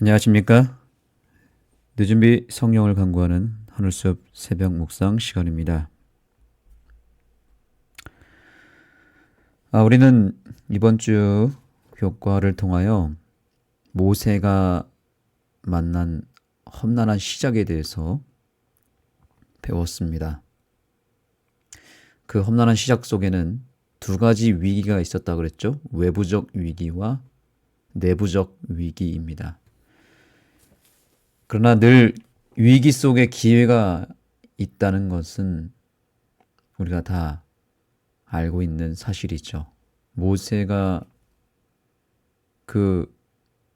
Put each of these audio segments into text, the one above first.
안녕하십니까? 늦은비 성령을 강구하는 하늘숲 새벽 묵상 시간입니다. 우리는 이번 주 교과를 통하여 모세가 만난 험난한 시작에 대해서 배웠습니다. 그 험난한 시작 속에는 두 가지 위기가 있었다 그랬죠? 외부적 위기와 내부적 위기입니다. 그러나 늘 위기 속에 기회가 있다는 것은 우리가 다 알고 있는 사실이죠. 모세가 그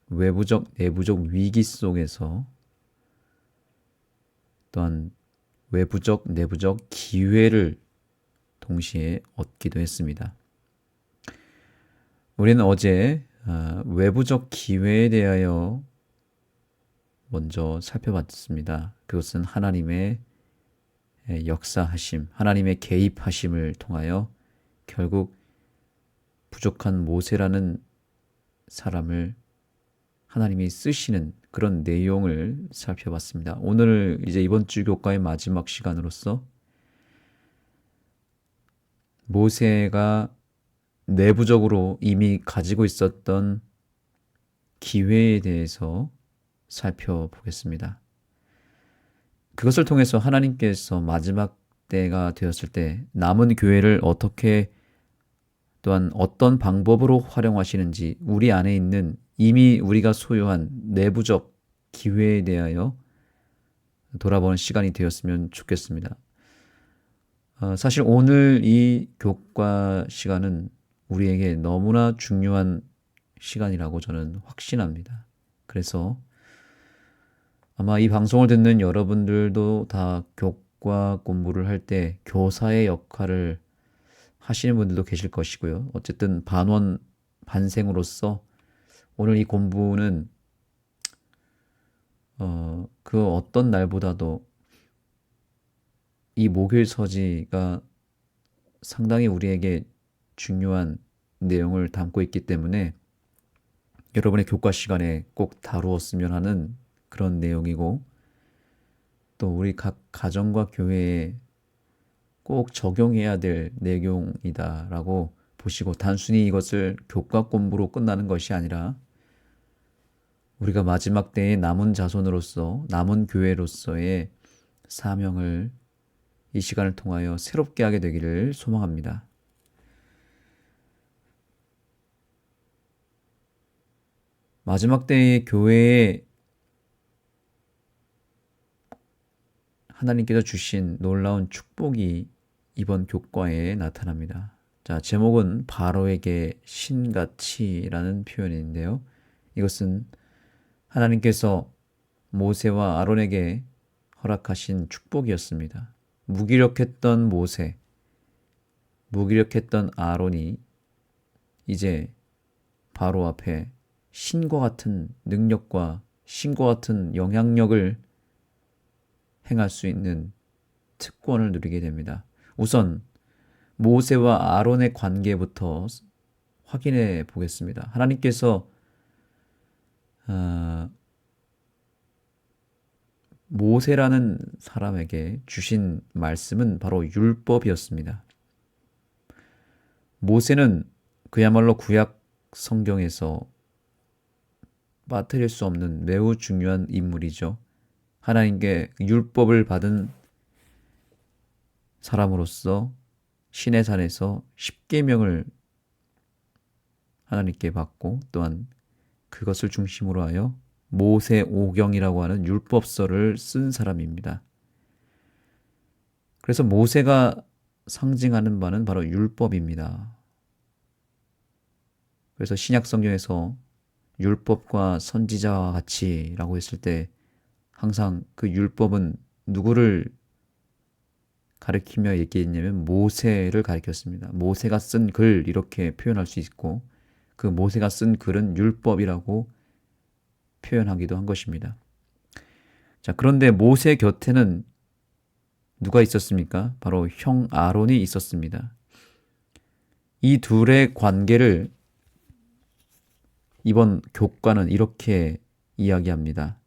외부적, 내부적 위기 속에서 또한 외부적, 내부적 기회를 동시에 얻기도 했습니다. 우리는 어제 외부적 기회에 대하여 먼저 살펴봤습니다. 그것은 하나님의 역사하심, 하나님의 개입하심을 통하여 결국 부족한 모세라는 사람을 하나님이 쓰시는 그런 내용을 살펴봤습니다. 오늘 이제 이번 주 교과의 마지막 시간으로서 모세가 내부적으로 이미 가지고 있었던 기회에 대해서 살펴보겠습니다. 그것을 통해서 하나님께서 마지막 때가 되었을 때 남은 교회를 어떻게 또한 어떤 방법으로 활용하시는지 우리 안에 있는 이미 우리가 소유한 내부적 기회에 대하여 돌아보는 시간이 되었으면 좋겠습니다. 사실 오늘 이 교과 시간은 우리에게 너무나 중요한 시간이라고 저는 확신합니다. 그래서 아마 이 방송을 듣는 여러분들도 다 교과 공부를 할 때 교사의 역할을 하시는 분들도 계실 것이고요. 어쨌든 반원, 반생으로서 오늘 이 공부는 그 어떤 날보다도 이 목요일 서지가 상당히 우리에게 중요한 내용을 담고 있기 때문에 여러분의 교과 시간에 꼭 다루었으면 하는 그런 내용이고 또 우리 각 가정과 교회에 꼭 적용해야 될 내용이다라고 보시고 단순히 이것을 교과 공부로 끝나는 것이 아니라 우리가 마지막 때의 남은 자손으로서 남은 교회로서의 사명을 이 시간을 통하여 새롭게 하게 되기를 소망합니다. 마지막 때의 교회에 하나님께서 주신 놀라운 축복이 이번 교과에 나타납니다. 자, 제목은 바로에게 신같이라는 표현인데요. 이것은 하나님께서 모세와 아론에게 허락하신 축복이었습니다. 무기력했던 모세, 무기력했던 아론이 이제 바로 앞에 신과 같은 능력과 신과 같은 영향력을 행할 수 있는 특권을 누리게 됩니다. 우선 모세와 아론의 관계부터 확인해 보겠습니다. 하나님께서 모세라는 사람에게 주신 말씀은 바로 율법이었습니다. 모세는 그야말로 구약 성경에서 빠뜨릴 수 없는 매우 중요한 인물이죠. 하나님께 율법을 받은 사람으로서 시내산에서 십계명을 하나님께 받고 또한 그것을 중심으로 하여 모세오경이라고 하는 율법서를 쓴 사람입니다. 그래서 모세가 상징하는 바는 바로 율법입니다. 그래서 신약 성경에서 율법과 선지자와 같이라고 했을 때 항상 그 율법은 누구를 가리키며 얘기했냐면 모세를 가리켰습니다. 모세가 쓴 글 이렇게 표현할 수 있고 그 모세가 쓴 글은 율법이라고 표현하기도 한 것입니다. 자, 그런데 모세 곁에는 누가 있었습니까? 바로 형 아론이 있었습니다. 이 둘의 관계를 이번 교과는 이렇게 이야기합니다.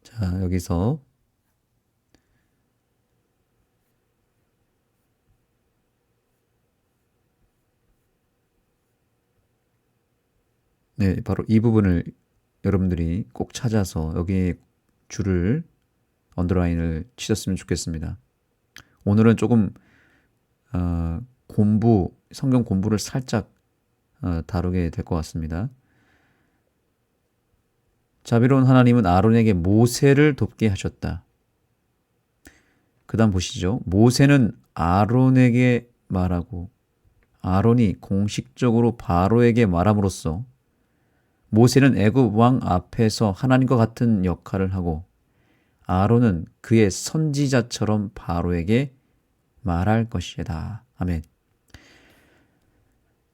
자, 여기서 네, 바로 이 부분을 여러분들이 꼭 찾아서 여기에 줄을 언더라인을 치셨으면 좋겠습니다. 오늘은 조금 성경 공부를 살짝 다루게 될 것 같습니다. 자비로운 하나님은 아론에게 모세를 돕게 하셨다. 그 다음 보시죠. 모세는 아론에게 말하고 아론이 공식적으로 바로에게 말함으로써 모세는 애굽 왕 앞에서 하나님과 같은 역할을 하고 아론은 그의 선지자처럼 바로에게 말할 것이다. 아멘.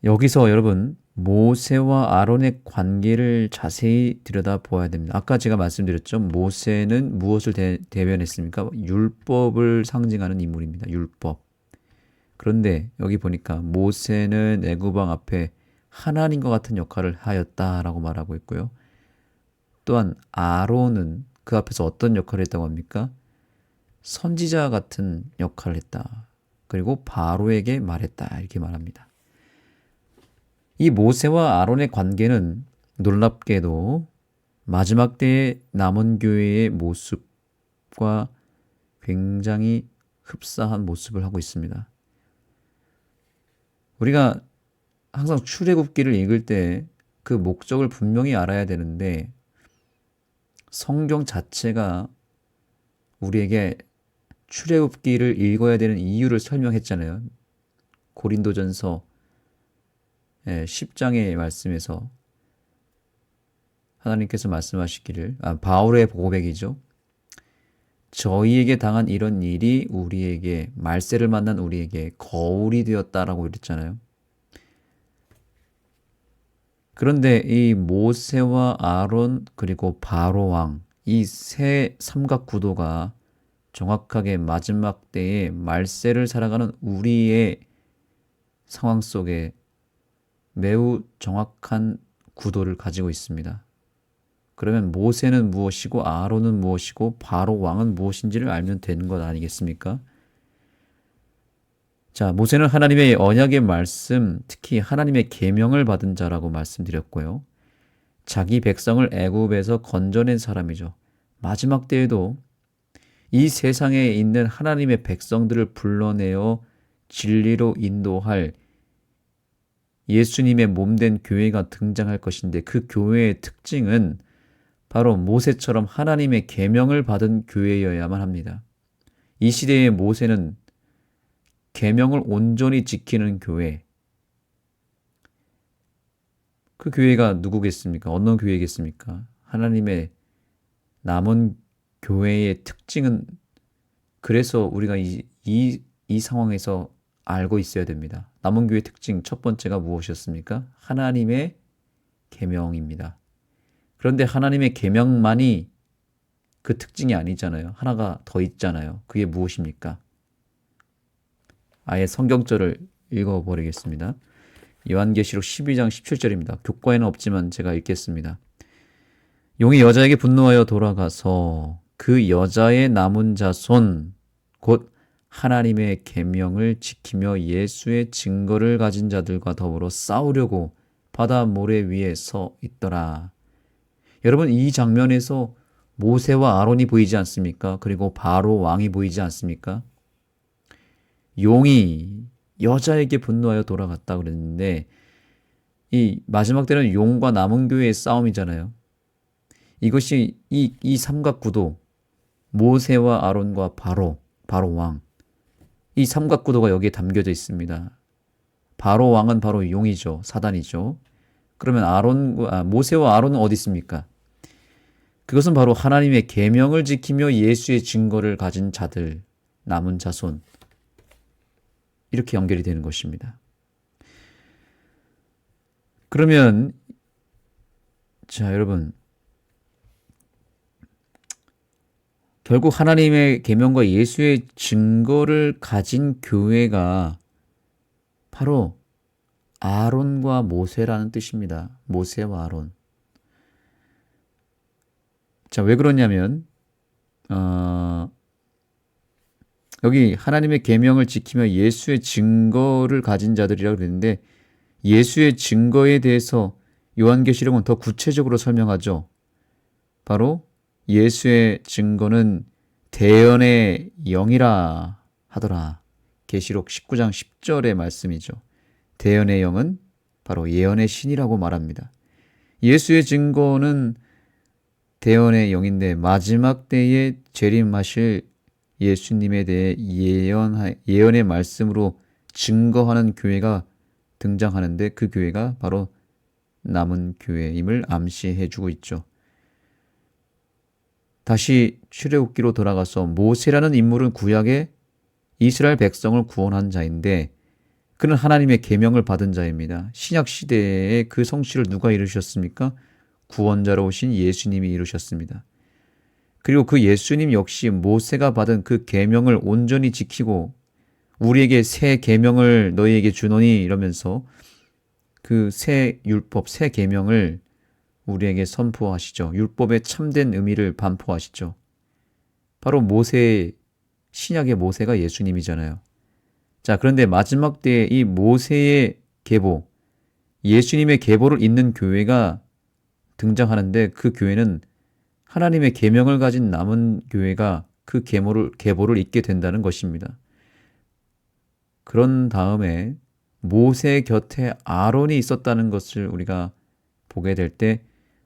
여기서 여러분 모세와 아론의 관계를 자세히 들여다보아야 됩니다. 아까 제가 말씀드렸죠. 모세는 무엇을 대변했습니까? 율법을 상징하는 인물입니다. 율법. 그런데 여기 보니까 모세는 애굽 왕 앞에 하나님과 같은 역할을 하였다라고 말하고 있고요. 또한 아론은 그 앞에서 어떤 역할을 했다고 합니까? 선지자 같은 역할을 했다. 그리고 바로에게 말했다. 이렇게 말합니다. 이 모세와 아론의 관계는 놀랍게도 마지막 때의 남은 교회의 모습과 굉장히 흡사한 모습을 하고 있습니다. 우리가 항상 출애굽기를 읽을 때 그 목적을 분명히 알아야 되는데 성경 자체가 우리에게 출애굽기를 읽어야 되는 이유를 설명했잖아요. 고린도전서 10장의 말씀에서 하나님께서 말씀하시기를 바울의 고백이죠. 저희에게 당한 이런 일이 우리에게 말세를 만난 우리에게 거울이 되었다라고 그랬잖아요. 그런데 이 모세와 아론 그리고 바로 왕 이 세 삼각 구도가 정확하게 마지막 때에 말세를 살아가는 우리의 상황 속에 매우 정확한 구도를 가지고 있습니다. 그러면 모세는 무엇이고 아론은 무엇이고 바로 왕은 무엇인지를 알면 되는 것 아니겠습니까? 자, 모세는 하나님의 언약의 말씀, 특히 하나님의 계명을 받은 자라고 말씀드렸고요. 자기 백성을 애굽에서 건져낸 사람이죠. 마지막 때에도 이 세상에 있는 하나님의 백성들을 불러내어 진리로 인도할 예수님의 몸된 교회가 등장할 것인데 그 교회의 특징은 바로 모세처럼 하나님의 계명을 받은 교회여야만 합니다. 이 시대의 모세는 계명을 온전히 지키는 교회. 그 교회가 누구겠습니까? 어느 교회겠습니까? 하나님의 남은 교회의 특징은 그래서 우리가 이 상황에서 알고 있어야 됩니다. 남은 교회의 특징 첫 번째가 무엇이었습니까? 하나님의 계명입니다. 그런데 하나님의 계명만이 그 특징이 아니잖아요. 하나가 더 있잖아요. 그게 무엇입니까? 아예 성경절을 읽어버리겠습니다. 요한계시록 12장 17절입니다. 교과에는 없지만 제가 읽겠습니다. 용이 여자에게 분노하여 돌아가서 그 여자의 남은 자손 곧 하나님의 계명을 지키며 예수의 증거를 가진 자들과 더불어 싸우려고 바다 모래 위에 서 있더라. 여러분 이 장면에서 모세와 아론이 보이지 않습니까? 그리고 바로 왕이 보이지 않습니까? 용이 여자에게 분노하여 돌아갔다 그랬는데 이 마지막 때는 용과 남은 교회의 싸움이잖아요. 이것이 이 삼각구도 모세와 아론과 바로 왕 이 삼각구도가 여기에 담겨져 있습니다. 바로 왕은 바로 용이죠. 사단이죠. 그러면 모세와 아론은 어디 있습니까? 그것은 바로 하나님의 계명을 지키며 예수의 증거를 가진 자들, 남은 자손 이렇게 연결이 되는 것입니다. 그러면 자 여러분 결국 하나님의 계명과 예수의 증거를 가진 교회가 바로 아론과 모세라는 뜻입니다. 모세와 아론. 자, 왜 그러냐면 여기 하나님의 계명을 지키며 예수의 증거를 가진 자들이라고 그랬는데, 예수의 증거에 대해서 요한계시록은 더 구체적으로 설명하죠. 바로 예수의 증거는 대언의 영이라 하더라. 계시록 19장 10절의 말씀이죠. 대언의 영은 바로 예언의 신이라고 말합니다. 예수의 증거는 대언의 영인데, 마지막 때에 재림하실 예수님에 대해 예언의 말씀으로 증거하는 교회가 등장하는데, 그 교회가 바로 남은 교회임을 암시해 주고 있죠. 다시 출애굽기로 돌아가서 모세라는 인물은 구약의 이스라엘 백성을 구원한 자인데, 그는 하나님의 계명을 받은 자입니다. 신약 시대에 그 성취를 누가 이루셨습니까? 구원자로 오신 예수님이 이루셨습니다. 그리고 그 예수님 역시 모세가 받은 그 계명을 온전히 지키고 우리에게 새 계명을 너희에게 주노니 이러면서 그 새 율법, 새 계명을 우리에게 선포하시죠. 율법의 참된 의미를 반포하시죠. 바로 신약의 모세가 예수님이잖아요. 자, 그런데 마지막 때에 이 모세의 계보, 예수님의 계보를 잇는 교회가 등장하는데, 그 교회는 하나님의 계명을 가진 남은 교회가 그 계보를 잇게 된다는 것입니다. 그런 다음에 모세 곁에 아론이 있었다는 것을 우리가 보게 될 때,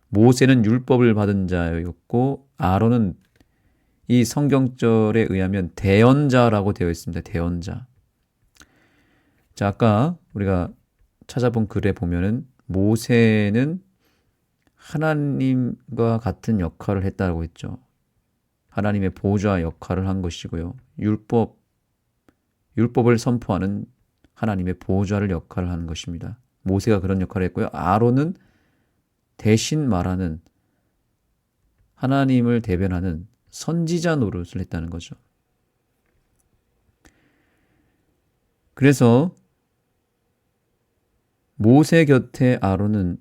모세는 율법을 받은 자였고 아론은 이 성경절에 의하면 대언자라고 되어 있습니다. 대언자. 자, 아까 우리가 찾아본 글에 보면은 모세는 하나님과 같은 역할을 했다고 했죠. 하나님의 보좌 역할을 한 것이고요. 율법을 선포하는 하나님의 보좌를 역할을 하는 것입니다. 모세가 그런 역할을 했고요. 아론은 대신 말하는, 하나님을 대변하는 선지자 노릇을 했다는 거죠. 그래서 모세 곁에 아론은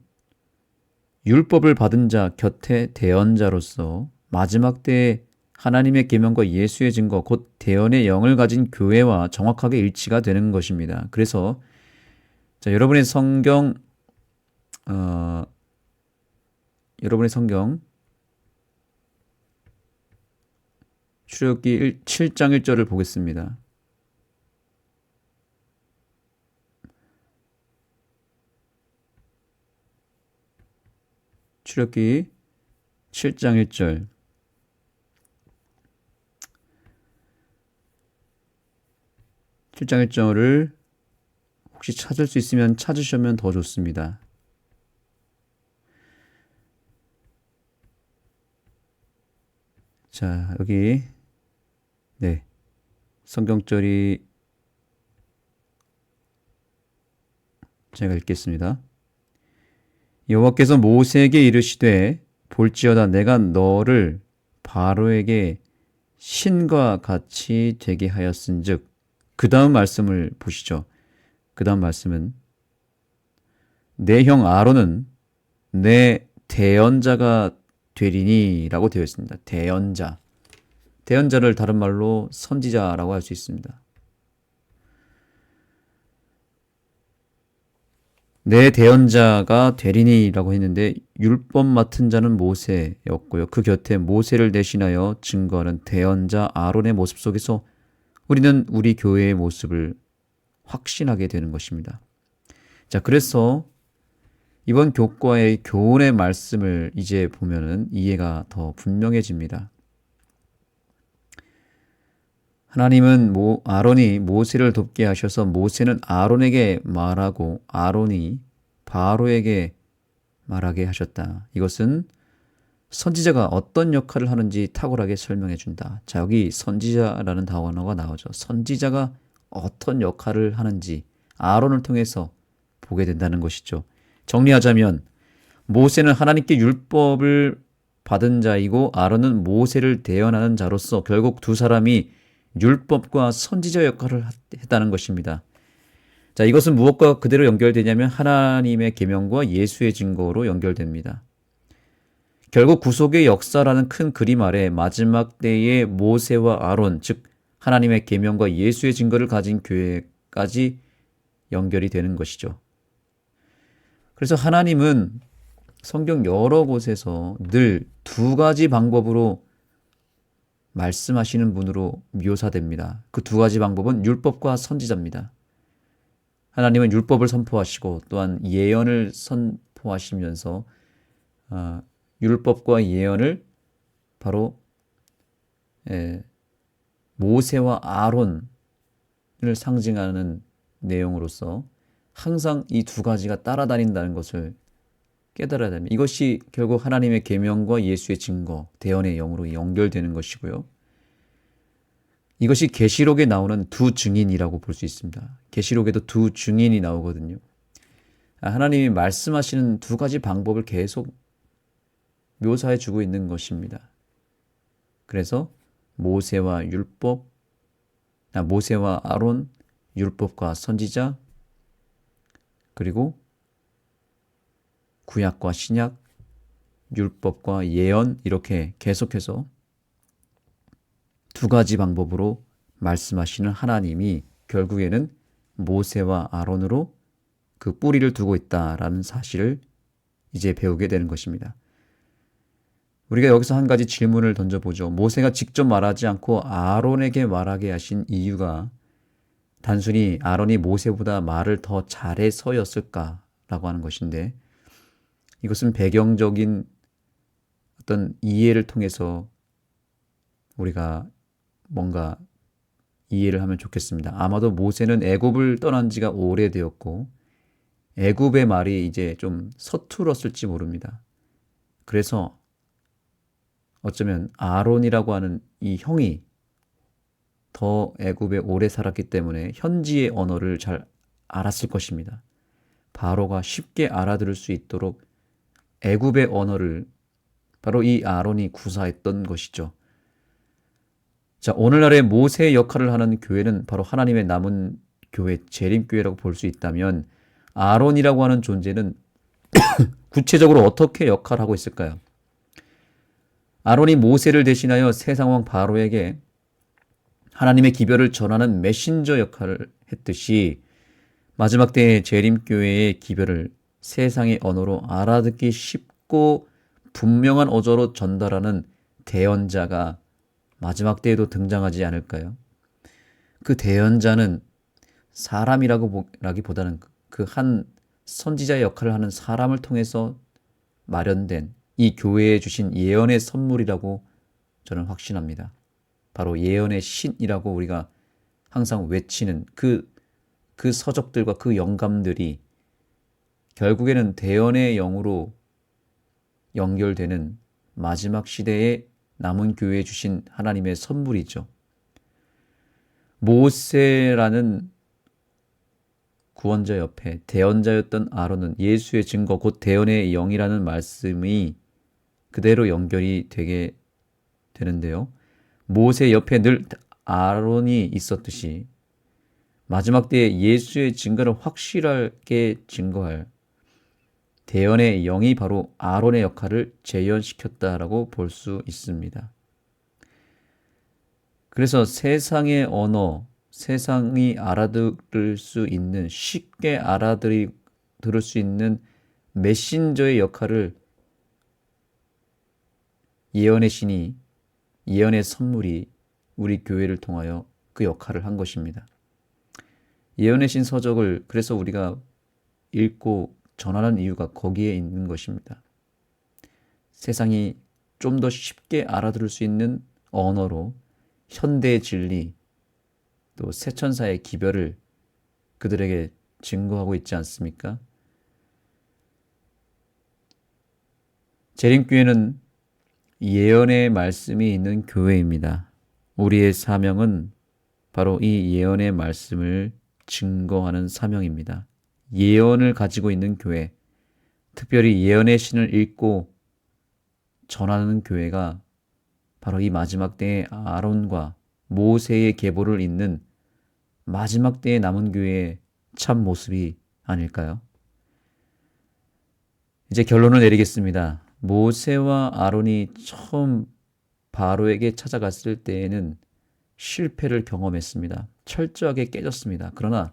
율법을 받은 자 곁에 대언자로서 마지막 때에 하나님의 계명과 예수의 증거, 곧 대언의 영을 가진 교회와 정확하게 일치가 되는 것입니다. 그래서 자, 여러분의 성경 출애굽기 7장 1절을 보겠습니다. 출애굽기 7장 1절. 장 1절을 혹시 찾을 수 있으면 찾으시면 더 좋습니다. 자, 여기 성경절이 제가 읽겠습니다. 여호와께서 모세에게 이르시되 볼지어다 내가 너를 바로에게 신과 같이 되게 하였은즉, 그 다음 말씀을 보시죠. 그 다음 말씀은 내 형 아론은 내 대언자가 되리니 라고 되어 있습니다. 대언자를 다른 말로 선지자라고 할 수 있습니다. 내 대언자가 되리니라고 했는데, 율법 맡은 자는 모세였고요. 그 곁에 모세를 대신하여 증거하는 대언자 아론의 모습 속에서 우리는 우리 교회의 모습을 확신하게 되는 것입니다. 자, 그래서 이번 교과의 교훈의 말씀을 이제 보면은 이해가 더 분명해집니다. 하나님은 아론이 모세를 돕게 하셔서 모세는 아론에게 말하고 아론이 바로에게 말하게 하셨다. 이것은 선지자가 어떤 역할을 하는지 탁월하게 설명해 준다. 자, 여기 선지자라는 단어가 나오죠. 선지자가 어떤 역할을 하는지 아론을 통해서 보게 된다는 것이죠. 정리하자면 모세는 하나님께 율법을 받은 자이고 아론은 모세를 대언하는 자로서 결국 두 사람이 율법과 선지자 역할을 했다는 것입니다. 자, 이것은 무엇과 그대로 연결되냐면 하나님의 계명과 예수의 증거로 연결됩니다. 결국 구속의 역사라는 큰 그림 아래 마지막 때의 모세와 아론, 즉 하나님의 계명과 예수의 증거를 가진 교회까지 연결이 되는 것이죠. 그래서 하나님은 성경 여러 곳에서 늘 두 가지 방법으로 말씀하시는 분으로 묘사됩니다. 그 두 가지 방법은 율법과 선지자입니다. 하나님은 율법을 선포하시고 또한 예언을 선포하시면서 율법과 예언을 바로 모세와 아론을 상징하는 내용으로서 항상 이 두 가지가 따라다닌다는 것을 깨달아야 됩니다. 이것이 결국 하나님의 계명과 예수의 증거, 대언의 영으로 연결되는 것이고요. 이것이 계시록에 나오는 두 증인이라고 볼 수 있습니다. 계시록에도 두 증인이 나오거든요. 하나님이 말씀하시는 두 가지 방법을 계속 묘사해 주고 있는 것입니다. 그래서 모세와 아론, 율법과 선지자, 그리고 구약과 신약, 율법과 예언, 이렇게 계속해서 두 가지 방법으로 말씀하시는 하나님이 결국에는 모세와 아론으로 그 뿌리를 두고 있다라는 사실을 이제 배우게 되는 것입니다. 우리가 여기서 한 가지 질문을 던져보죠. 모세가 직접 말하지 않고 아론에게 말하게 하신 이유가 단순히 아론이 모세보다 말을 더 잘해서였을까라고 하는 것인데, 이것은 배경적인 어떤 이해를 통해서 우리가 뭔가 이해를 하면 좋겠습니다. 아마도 모세는 애굽을 떠난 지가 오래되었고 애굽의 말이 이제 좀 서툴었을지 모릅니다. 그래서 어쩌면 아론이라고 하는 이 형이 더 애굽에 오래 살았기 때문에 현지의 언어를 잘 알았을 것입니다. 바로가 쉽게 알아들을 수 있도록 애굽의 언어를 바로 이 아론이 구사했던 것이죠. 자, 오늘날의 모세의 역할을 하는 교회는 바로 하나님의 남은 교회, 재림교회라고 볼 수 있다면 아론이라고 하는 존재는 구체적으로 어떻게 역할을 하고 있을까요? 아론이 모세를 대신하여 세상왕 바로에게 하나님의 기별을 전하는 메신저 역할을 했듯이 마지막 때의 재림교회의 기별을 세상의 언어로 알아듣기 쉽고 분명한 어조로 전달하는 대언자가 마지막 때에도 등장하지 않을까요? 그 대언자는 사람이라기보다는 그 한 선지자의 역할을 하는 사람을 통해서 마련된 이 교회에 주신 예언의 선물이라고 저는 확신합니다. 바로 예언의 신이라고 우리가 항상 외치는 그 서적들과 그 영감들이 결국에는 대언의 영으로 연결되는 마지막 시대에 남은 교회에 주신 하나님의 선물이죠. 모세라는 구원자 옆에 대언자였던 아론은 예수의 증거 곧 대언의 영이라는 말씀이 그대로 연결이 되게 되는데요. 모세 옆에 늘 아론이 있었듯이 마지막 때에 예수의 증거를 확실하게 증거할 대언의 영이 바로 아론의 역할을 재현시켰다라고 볼 수 있습니다. 그래서 세상의 언어, 세상이 알아들을 수 있는, 쉽게 알아들을 수 있는 메신저의 역할을 예언의 신이, 예언의 선물이 우리 교회를 통하여 그 역할을 한 것입니다. 예언의 신 서적을 그래서 우리가 읽고 전하는 이유가 거기에 있는 것입니다. 세상이 좀 더 쉽게 알아들을 수 있는 언어로 현대의 진리, 또 새천사의 기별을 그들에게 증거하고 있지 않습니까? 재림교회는 예언의 말씀이 있는 교회입니다. 우리의 사명은 바로 이 예언의 말씀을 증거하는 사명입니다. 예언을 가지고 있는 교회, 특별히 예언의 신을 읽고 전하는 교회가 바로 이 마지막 때의 아론과 모세의 계보를 잇는 마지막 때의 남은 교회의 참 모습이 아닐까요? 이제 결론을 내리겠습니다. 모세와 아론이 처음 바로에게 찾아갔을 때에는 실패를 경험했습니다. 철저하게 깨졌습니다. 그러나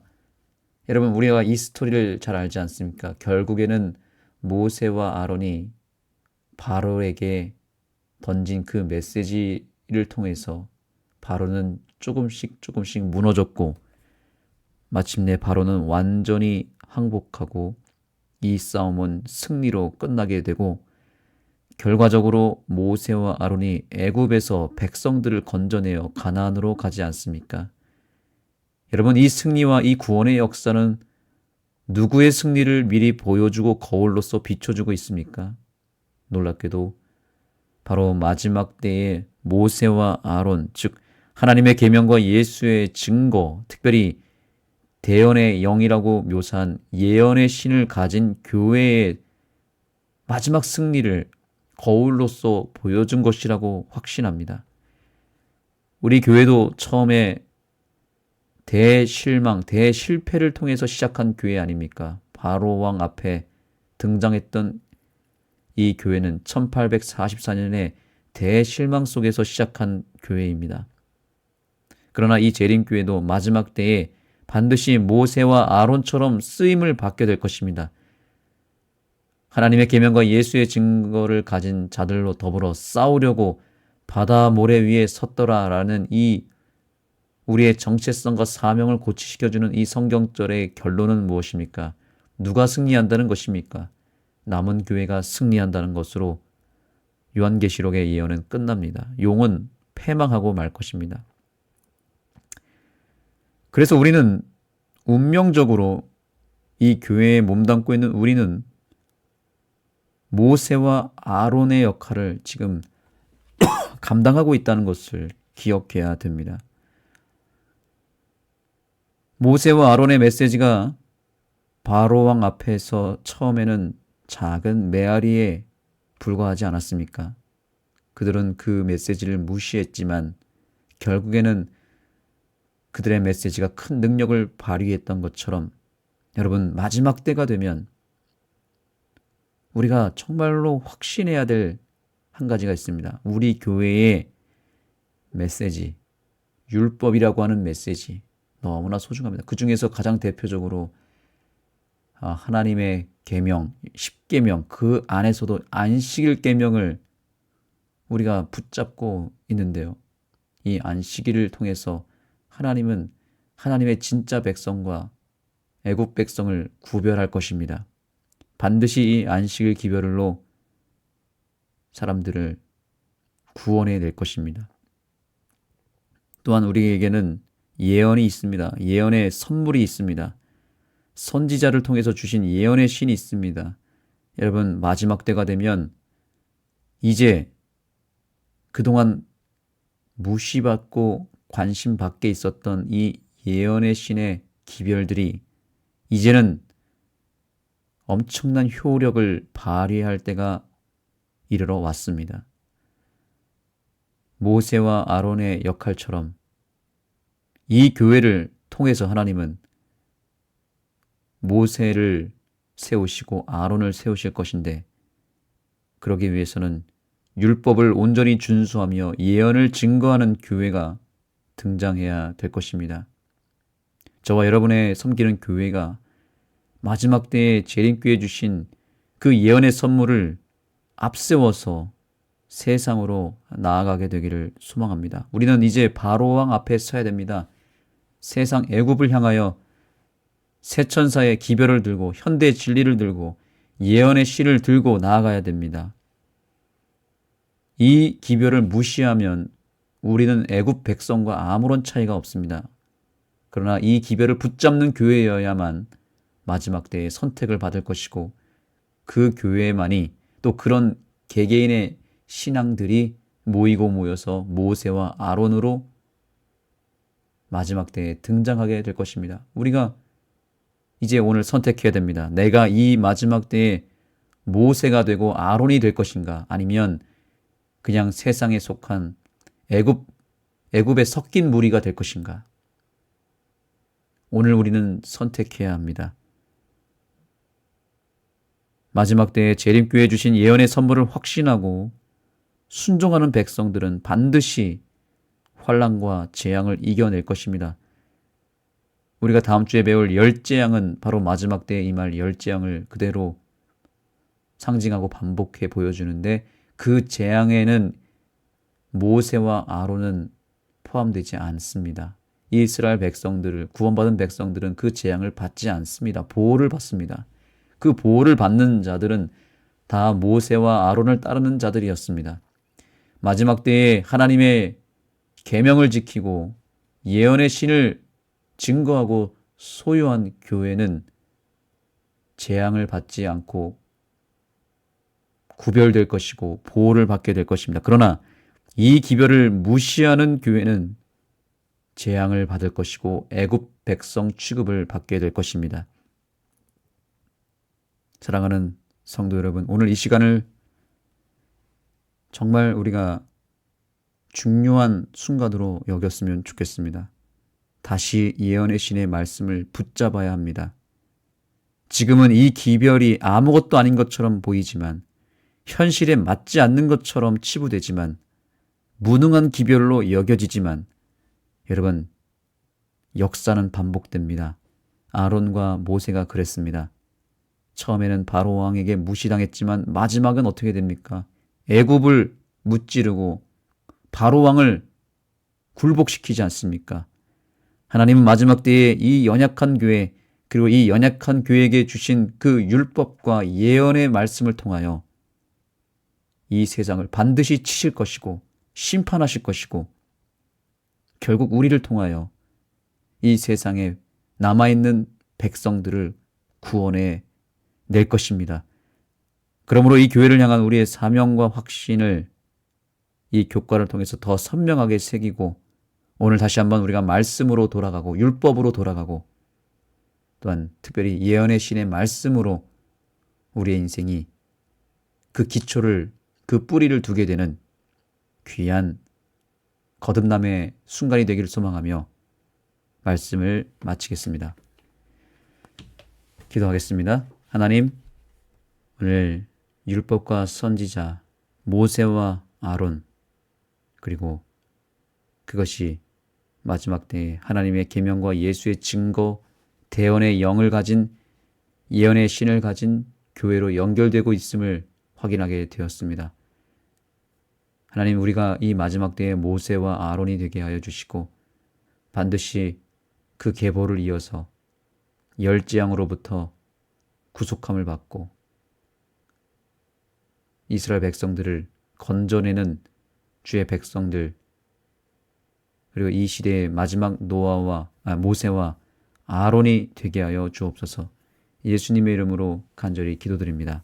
여러분, 우리가 이 스토리를 잘 알지 않습니까? 결국에는 모세와 아론이 바로에게 던진 그 메시지를 통해서 바로는 조금씩 무너졌고, 마침내 바로는 완전히 항복하고 이 싸움은 승리로 끝나게 되고, 결과적으로 모세와 아론이 애굽에서 백성들을 건져내어 가나안으로 가지 않습니까? 여러분, 이 승리와 이 구원의 역사는 누구의 승리를 미리 보여주고 거울로서 비춰주고 있습니까? 놀랍게도 바로 마지막 때에 모세와 아론, 즉 하나님의 계명과 예수의 증거, 특별히 대언의 영이라고 묘사한 예언의 신을 가진 교회의 마지막 승리를 거울로서 보여준 것이라고 확신합니다. 우리 교회도 처음에 대실망, 대실패를 통해서 시작한 교회 아닙니까? 바로 왕 앞에 등장했던 이 교회는 1844년에 대실망 속에서 시작한 교회입니다. 그러나 이 재림교회도 마지막 때에 반드시 모세와 아론처럼 쓰임을 받게 될 것입니다. 하나님의 계명과 예수의 증거를 가진 자들로 더불어 싸우려고 바다 모래 위에 섰더라라는 이 우리의 정체성과 사명을 고취시켜주는 이 성경절의 결론은 무엇입니까? 누가 승리한다는 것입니까? 남은 교회가 승리한다는 것으로 요한계시록의 예언은 끝납니다. 용은 패망하고 말 것입니다. 그래서 우리는 운명적으로 이 교회에 몸담고 있는 우리는 모세와 아론의 역할을 지금 감당하고 있다는 것을 기억해야 됩니다. 모세와 아론의 메시지가 바로 왕 앞에서 처음에는 작은 메아리에 불과하지 않았습니까? 그들은 그 메시지를 무시했지만 결국에는 그들의 메시지가 큰 능력을 발휘했던 것처럼 여러분, 마지막 때가 되면 우리가 정말로 확신해야 될 한 가지가 있습니다. 우리 교회의 메시지, 율법이라고 하는 메시지 너무나 소중합니다. 그 중에서 가장 대표적으로 하나님의 계명, 십계명, 그 안에서도 안식일 계명을 우리가 붙잡고 있는데요. 이 안식일을 통해서 하나님은 하나님의 진짜 백성과 애굽 백성을 구별할 것입니다. 반드시 이 안식일 기별로 사람들을 구원해 낼 것입니다. 또한 우리에게는 예언이 있습니다. 예언의 선물이 있습니다. 선지자를 통해서 주신 예언의 신이 있습니다. 여러분, 마지막 때가 되면 이제 그동안 무시받고 관심 밖에 있었던 이 예언의 신의 기별들이 이제는 엄청난 효력을 발휘할 때가 이르러 왔습니다. 모세와 아론의 역할처럼 이 교회를 통해서 하나님은 모세를 세우시고 아론을 세우실 것인데, 그러기 위해서는 율법을 온전히 준수하며 예언을 증거하는 교회가 등장해야 될 것입니다. 저와 여러분의 섬기는 교회가 마지막 때에 재림교회 주신 그 예언의 선물을 앞세워서 세상으로 나아가게 되기를 소망합니다. 우리는 이제 바로왕 앞에 서야 됩니다. 세상 애굽을 향하여 새 천사의 기별을 들고 현대의 진리를 들고 예언의 씨를 들고 나아가야 됩니다. 이 기별을 무시하면 우리는 애굽 백성과 아무런 차이가 없습니다. 그러나 이 기별을 붙잡는 교회여야만 마지막 때에 선택을 받을 것이고, 그 교회만이 또 그런 개개인의 신앙들이 모여서 모세와 아론으로 마지막 때에 등장하게 될 것입니다. 우리가 이제 오늘 선택해야 됩니다. 내가 이 마지막 때에 모세가 되고 아론이 될 것인가, 아니면 그냥 세상에 속한 애굽에 섞인 무리가 될 것인가? 오늘 우리는 선택해야 합니다. 마지막 때에 재림교회 주신 예언의 선물을 확신하고 순종하는 백성들은 반드시 환난과 재앙을 이겨낼 것입니다. 우리가 다음 주에 배울 열재앙은 바로 마지막 때에 임할 열재앙을 그대로 상징하고 반복해 보여주는데, 그 재앙에는 모세와 아론은 포함되지 않습니다. 이스라엘 백성들을, 구원받은 백성들은 그 재앙을 받지 않습니다. 보호를 받습니다. 그 보호를 받는 자들은 다 모세와 아론을 따르는 자들이었습니다. 마지막 때에 하나님의 계명을 지키고 예언의 신을 증거하고 소유한 교회는 재앙을 받지 않고 구별될 것이고 보호를 받게 될 것입니다. 그러나 이 기별을 무시하는 교회는 재앙을 받을 것이고 애굽 백성 취급을 받게 될 것입니다. 사랑하는 성도 여러분, 오늘 이 시간을 정말 우리가 중요한 순간으로 여겼으면 좋겠습니다. 다시 예언의 신의 말씀을 붙잡아야 합니다. 지금은 이 기별이 아무것도 아닌 것처럼 보이지만, 현실에 맞지 않는 것처럼 치부되지만, 무능한 기별로 여겨지지만, 여러분, 역사는 반복됩니다. 아론과 모세가 그랬습니다. 처음에는 바로 왕에게 무시당했지만 마지막은 어떻게 됩니까? 애굽을 무찌르고 바로 왕을 굴복시키지 않습니까? 하나님은 마지막 때에 이 연약한 교회, 그리고 이 연약한 교회에게 주신 그 율법과 예언의 말씀을 통하여 이 세상을 반드시 치실 것이고 심판하실 것이고, 결국 우리를 통하여 이 세상에 남아있는 백성들을 구원해 낼 것입니다. 그러므로 이 교회를 향한 우리의 사명과 확신을 이 교과를 통해서 더 선명하게 새기고, 오늘 다시 한번 우리가 말씀으로 돌아가고 율법으로 돌아가고, 또한 특별히 예언의 신의 말씀으로 우리의 인생이 그 기초를, 그 뿌리를 두게 되는 귀한 거듭남의 순간이 되기를 소망하며 말씀을 마치겠습니다. 기도하겠습니다. 하나님, 오늘 율법과 선지자 모세와 아론, 그리고 그것이 마지막 때에 하나님의 계명과 예수의 증거, 대언의 영을 가진, 예언의 신을 가진 교회로 연결되고 있음을 확인하게 되었습니다. 하나님, 우리가 이 마지막 때에 모세와 아론이 되게 하여 주시고, 반드시 그 계보를 이어서 열재앙으로부터 구속함을 받고 이스라엘 백성들을 건져내는 주의 백성들, 그리고 이 시대의 마지막 모세와 아론이 되게 하여 주옵소서. 예수님의 이름으로 간절히 기도드립니다.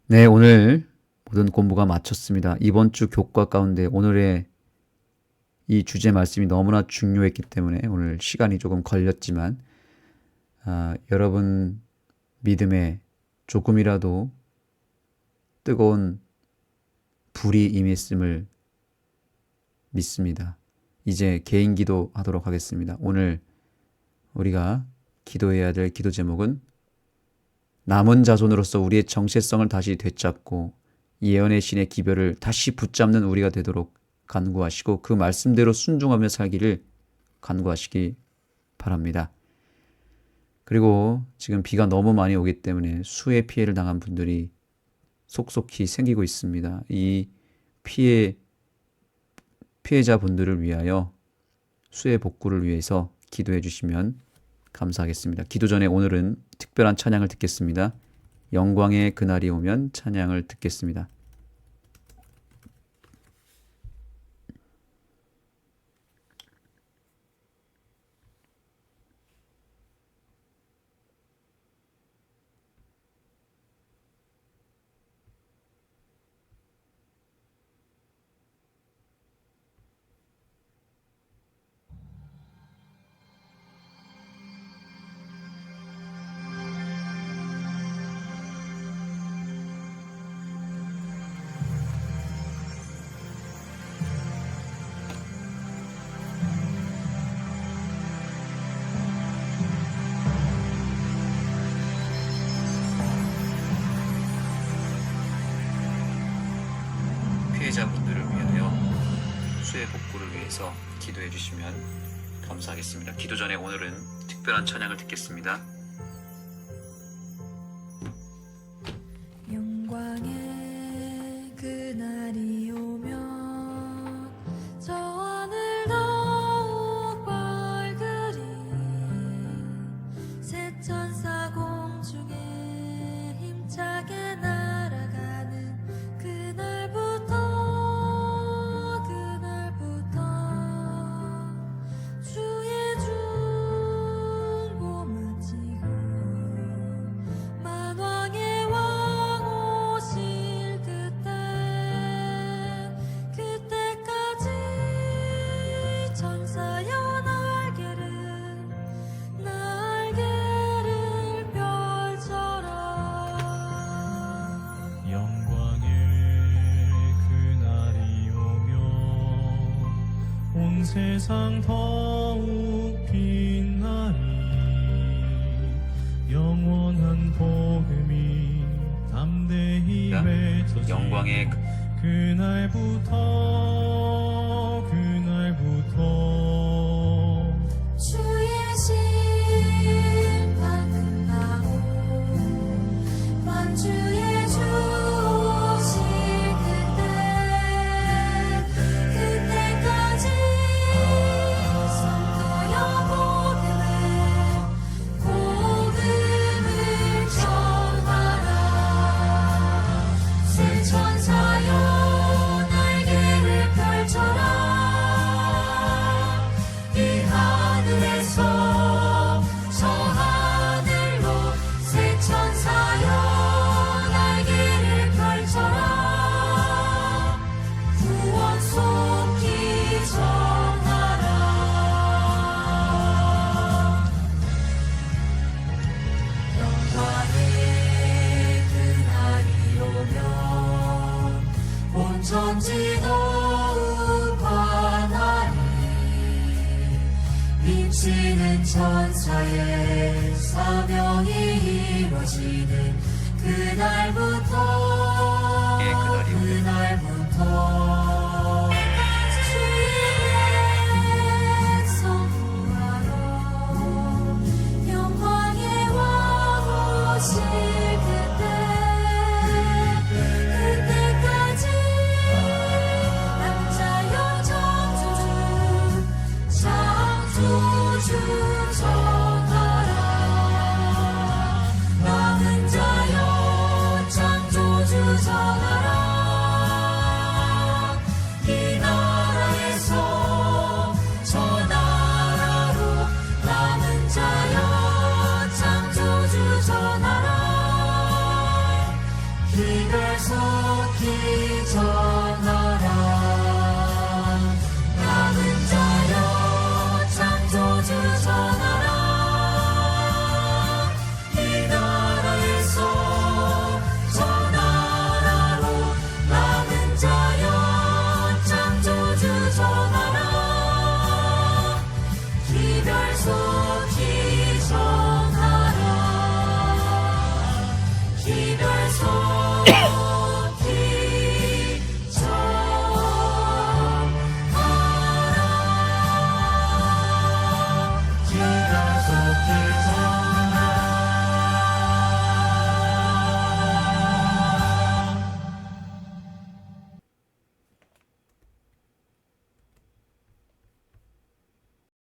네, 오늘 모든 공부가 마쳤습니다. 이번 주 교과 가운데 오늘의 이 주제 말씀이 너무나 중요했기 때문에 오늘 시간이 조금 걸렸지만, 여러분 믿음에 조금이라도 뜨거운 불이 임했음을 믿습니다. 이제 개인 기도 하도록 하겠습니다. 오늘 우리가 기도해야 될 기도 제목은 남은 자손으로서 우리의 정체성을 다시 되찾고 예언의 신의 기별을 다시 붙잡는 우리가 되도록 간구하시고, 그 말씀대로 순종하며 살기를 간구하시기 바랍니다. 그리고 지금 비가 너무 많이 오기 때문에 수해 피해를 당한 분들이 속속히 생기고 있습니다. 이 피해자분들을 위하여 수해 복구를 위해서 기도해 주시면 감사하겠습니다. 기도 전에 오늘은 특별한 찬양을 듣겠습니다. 영광의 그날이 오면 찬양을 듣겠습니다. 위해서 기도해 주시면 감사하겠습니다. 기도 전에 오늘은 특별한 찬양을 듣겠습니다. 영광의 그날이 오면 저 하늘 더욱 밝으리 새 천사 공중에 힘차게 날아가는 그날부터 주의 중보 마치고 만왕의 왕 오실 그때까지 천사여 날개를 펼쳐라. 영광의 그날이 오면 온 세상 더욱 빛나리 영원한 복음이 담대히 외쳐지 영광의 그날부터 주의 심판 끝나고 만주의 주 오실 그때까지 성도여 복음을 전하라. 새 천사여 날개를 펼쳐라. 이 하늘에서 저 하늘로 새 천사여 날개를 펼쳐라. 구원 속히 전하라. 영광의 그날이 오면 온 천지 더욱 환하리 미치는 천사의 사명이 이루어지는 그날부터 주의 백성 구하러 영광의 왕 오실 그때까지 남자여 창조주 전하라. 남은 자여 창조주 전하라. 이 나라에서 저 나라로 남은 자여 창조주 전하라. 기별 속히 전하라. 남은 자여 창조주 전하라. 이 나라에서 저 나라로 남은 자여 창조주 전하라. 기별 속히 전하라. 기별 속히 전하라. 기별 속히